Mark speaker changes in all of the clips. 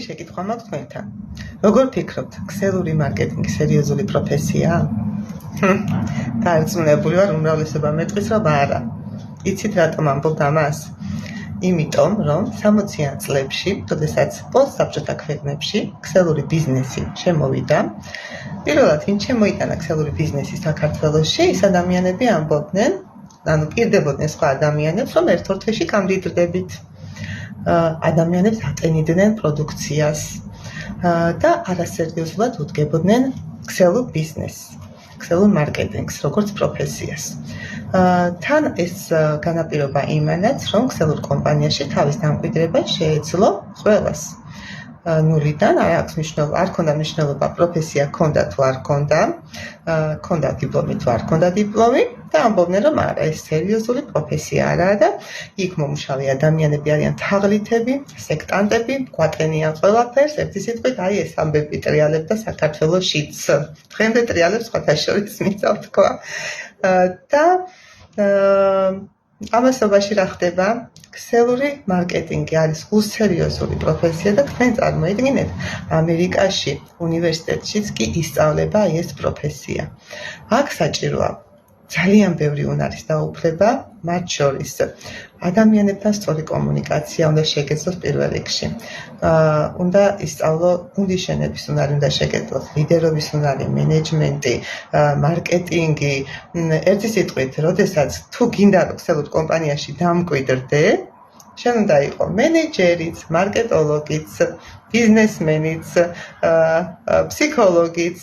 Speaker 1: შეკითხვა მაქვს თქვენთან. Როგორ ფიქრობთ, ქსელური მარკეტინგი სერიოზული პროფესიაა? დარწმუნებული ვარ, უმრავლესობა მეტყვის, რომ არა. იცით რატომ ამბობ ამას? იმიტომ, რომ 60-იან წლებში, როდესაც პოსტსაბჭოთა ქვეყნებში ქსელური ბიზნესი შემოვიდა, პირველად ვინ შემოიტანა ქსელური ბიზნესი საქართველოში, ის ადამიანები ამბობდნენ, პირდებოდნენ სხვა ადამიანებს, რომ ერთ-ორ თვეში გამდიდრდებით. ადამიანებს ატენიდნენ პროდუქციას და არასერიოზულად უდგებოდნენ ქსელურ ბიზნესს, ქსელურ მარკეტინგს, როგორც პროფესიას. თან ეს განაპირობა იმანაც, რომ ქსელურ კომპანიაში თავის დამკვიდრება შეეძლო ყველას. ნულიდან არ ქონდა მნიშვნელობა პროფესია ქონდა თუ არ ქონდა, ქონდა დიპლომი თუ არ ქონდა დიპლომი და ამბობდნენ, რომ არა, ეს სერიოზული პროფესია არაა და იქ მომუშავე ადამიანები არიან თაღლითები, სექტანტები, გვატენიან ყველაფერს, ერთი სიტყვით, აი ეს ამბები ტრიალებდა საქართველოშიც. დღემდე ტრიალებს სხვათა შორის მიწავ თქვა. და ამასობაში რა ხდება? ქსელური მარკეტინგი არის უსერიოზული პროფესია და თქვენ წარმოიდგინეთ, ამერიკაში, უნივერსიტეტშიც კი ისწავლება ეს პროფესია. აქ საჭიროა ძალიან ბევრი უნარის დაუფლება, მათ შორის ადამიანებთან სწორი კომუნიკაცია უნდა შეგეძლოს პირველ რიგში. უნდა ისწავლო გუნდის შენების უნარი, უნდა შეგეძლოს ლიდერობის უნარი, მენეჯმენტი, მარკეტინგი. ერთი სიტყვით, როდესაც თუ გინდა რომ ქსელურ კომპანიაში დამკვიდრდე, შენ უნდა იყო მენეჯერიც, მარკეტოლოგიც, ბიზნესმენიც, ფსიქოლოგიც,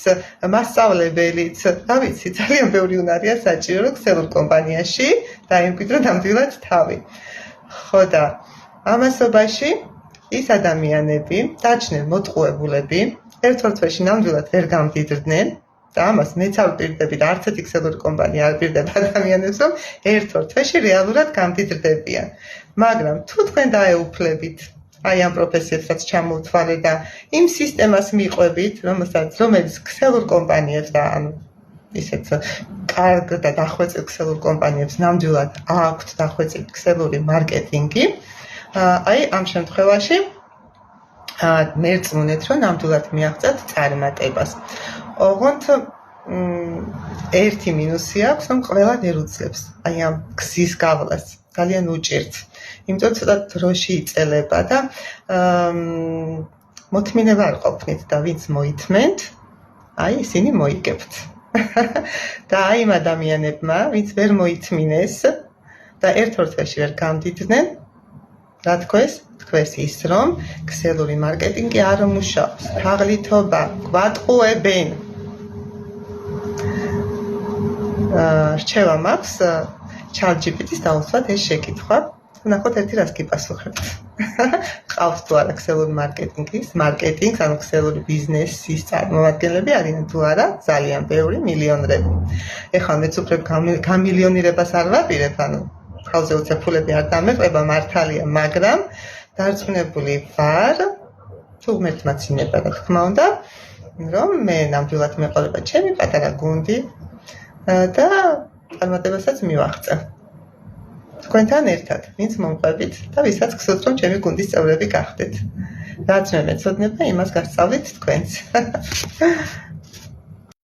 Speaker 1: მასწავლებელიც, რა ვიცი, ძალიან ბევრი უნარია საჭირო, რომ ქსელურ კომპანიაში დაიმკვიდრო ნამდვილად თავი. ხო და ამასობაში ის ადამიანები, დაჩნენ მოტყუებულები, ერთ-ორ თვეში ნამდვილად ვერ გამდიდრდნენ და ამას მეც არ ვპირდები და არც ერთი ქსელური კომპანია არ პირდება ადამიანებს, რომ ერთ-ორ თვეში რეალურად გამდიდრდებიან. მაგრამ თუ თქვენ დაეუფლებით აი ამ პროფესიასაც ჩამოვთვალე და იმ სისტემას მიყვებით, რომელიც ქსელურ კომპანიებს და ანუ ისეთ კარგ და დახვეწილ ქსელურ კომპანიებს ნამდვილად აქვთ დახვეწილი ქსელური მარკეტინგი, აი ამ შემთხვევაში მერწმუნეთ, რომ ნამდვილად მიაღწევთ წარმატებას. ოღონდ ერთი მინუსი აქვს, რომ ყველა ვერ უძლებს აი ამ გზის გავლას, ძალიან უჭირთ. იმიტომ ცოტა დროში იწელება და მოთმინება არ ყოფნით და ვინც მოითმენთ, აი ისინი მოიგებთ. და აი იმ ადამიანებმა, ვინც ვერ მოითმინეს და ერთ-ორ თვეში ვერ გამდიდნენ, რა თქვეს? თქვეს ის, რომ ქსელური მარკეტინგი არ მუშაობს, თაღლითობა, გვატყუებენ. რჩევა მაქვს ChatGPT-ს დავუსვათ ეს შეკითხვა. ნახოთ ერთი რას გიპასუხებთ. ყავს თუ არა ქსელური მარკეტინგს, ანუ ქსელური ბიზნესის წარმომადგენლები არიან თუ არა, ძალიან ბევრი, მილიონრები. ეხლა მეც უფრო გამილიონირებას არ ვაპირებ, ანუ ხალხზე უცებ ფულები არ დამეყრება, მართალია, მაგრამ დარწმუნებული ვარ, თუ ღმერთმა ცინება, რა თქმა უნდა, რომ მე ნამდვილად მეყოლება ჩემი პატარა გუნდი და წარმატებასაც მივაღწევ. თქვენთან ერთად, ვინც მომყვებით და ვისაც გსურთ, რომ ჩემი გუნდის წევრები გახდეთ. რაც მე მეცოდნება, იმას გასწავლით თქვენც.